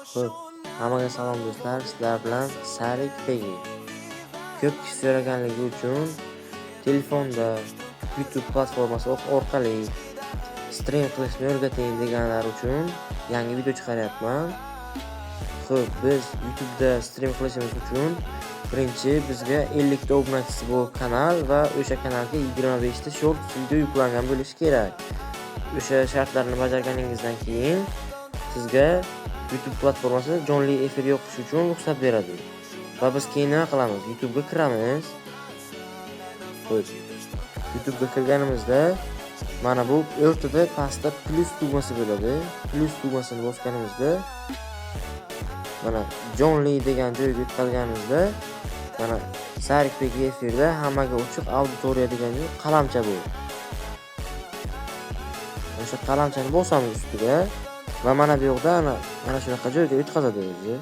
Xo'p, hammaga salom do'stlar. Sizlar bilan Sarik Pegi. Ko'p kishi so'raganligi uchun telefonda YouTube platformasi orqali stream qilishni o'rgatayim deganlar uchun yangi video chiqaryapman. Xo'p, biz YouTube'da stream qilishimiz uchun birinchi bizga 50 ta obunachisi bor kanal va o'sha kanalga 25 ta short video yuklangan bo'lishi kerak. O'sha shartlarni bajarganingizdan keyin sizga YouTube platformasi jonli efir yoqish uchun ruxsat beradi. Va biz keyin nima qilamiz? YouTube'ga kiramiz. Xo'p, YouTube'ga kirganimizda mana bu o'rtada pastda plus tugmasi bo'ladi. Plus tugmasini bosganimizda mana jonli degan joyga o'tkazganimizda mana Sarik Pegi efirda hammaga ochiq auditoriya degan qalamcha bor. O'sha qalamchani bosamiz ustiga va mana bu yoqda mana shunaqa joyga o'tkazadi o'zi.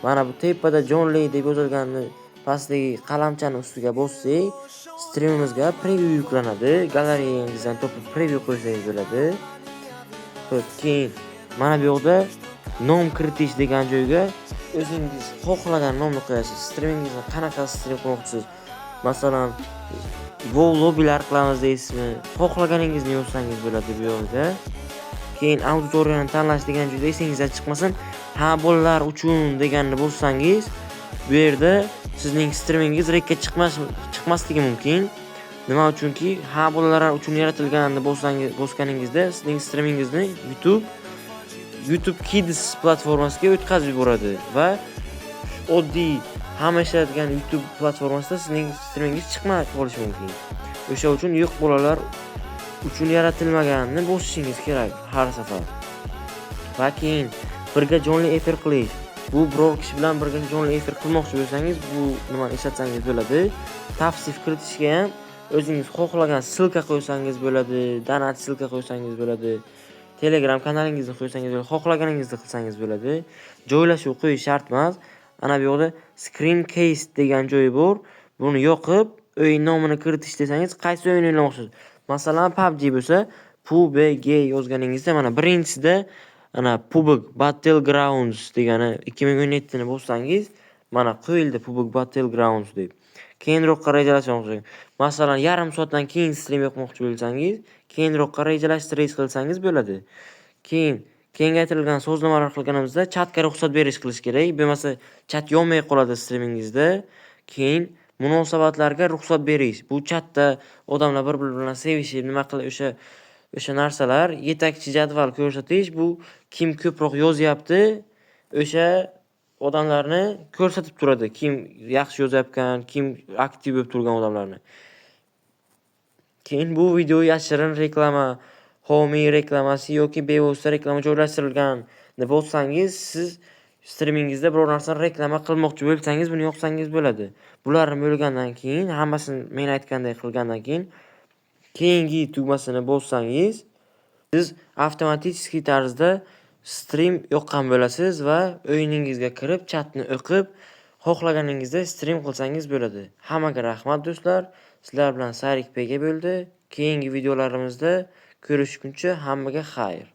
Mana bu tepada jonli deb yozilganini pastdagi qalamchani ustiga bossak, streamimizga preview yuklanadi. Galereyangizdan topib preview qo'ysangiz bo'ladi. Xo'p, keyin mana bu yoqda nom kiritish degan joyga o'zingiz xohlagan nomni qo'yasiz. Streamingizni qanaqa stream qilmoqchisiz? Masalan, WoW lobbylar qilamiz deysizmi? Xohlaganingizni yozsangiz bo'ladi bu yoqda. Keyin auditoriyani tanlash degan joyda esingizdan chiqmasin, ha bolalar uchun deganni bossangiz, bu yerda sizning streamingiz rekka chiqmasligi mumkin. Nima uchunki, ha bolalar uchun yaratilganini bosganingizda sizning streamingizni YouTube Kids platformasiga o'tkazib yuboradi va oddiy hamma ishlaydigan YouTube platformasida sizning streamingiz chiqmay qolishi mumkin. O'sha uchun yo'q bolalar uchun yaratilmaganini bosishingiz kerak har safar. Va keyin birga jonli efir qilish. Bu biror kishi bilan birga jonli efir qilmoqchi bo'lsangiz, bu nimani ishlatsangiz bo'ladi. Tavsif kiritishga ham o'zingiz xohlagan silka qo'ysangiz bo'ladi, donat silka qo'ysangiz bo'ladi. Telegram kanalingizni qo'ysangiz bo'ladi, xohlaganingizni qilsangiz bo'ladi. Joylashuv qo'yish shart emas. Ana bu yoqda screen case degan joyi bor. Buni yoqib, o'yin nomini kiritish desangiz, qaysi o'yin o'ynamoqchisiz? Masalan, PUBG bo'lsa, PUBG yozganingizda mana birinchisida ana PUBG Battlegrounds degani 2017 ni bossangiz, mana qo'yildi PUBG Battlegrounds deb. Keyinroqqa rejalashtirmoqchi. Masalan, yarim soatdan keyin stream yoqmoqchi bo'lsangiz, keyinroqqa rejalashtirish qilsangiz bo'ladi. Keyin kengaytirilgan so'znomalar qilganimizda chatga ruxsat berish qilish kerak. Bo'lmasa chat yonmay qoladi streamingizda. Keyin munosabatlarga ruxsat berish. Bu chatda odamlar bir-biri bilan sevishib, nima qilib o'sha narsalar yetakchi jadval ko'rsatish, bu kim ko'proq yozyapti, o'sha odamlarni ko'rsatib turadi. Kim yaxshi yozayotgan, kim aktiv bo'lib turgan odamlarni. Keyin bu video yashirin reklama, homiy reklamasi yoki bevosita reklama joylashtirilgan deb bossangiz, siz streamingizda biror narsani reklama qilmoqchi bo'lsangiz, buni yoqsangiz bo'ladi. Bularni bo'lgandan keyin, hammasini men aytganday qilgandan keyin keyingi tugmasini bossangiz, siz avtomatik tarzda stream yoqqan bo'lasiz va o'yiningizga kirib, chatni o'qib, xohlaganingizda stream qilsangiz bo'ladi. Hammaga rahmat do'stlar. Sizlar bilan Sarik Pegi bo'ldi. Keyingi videolarimizda ko'rishguncha hammaga xayr.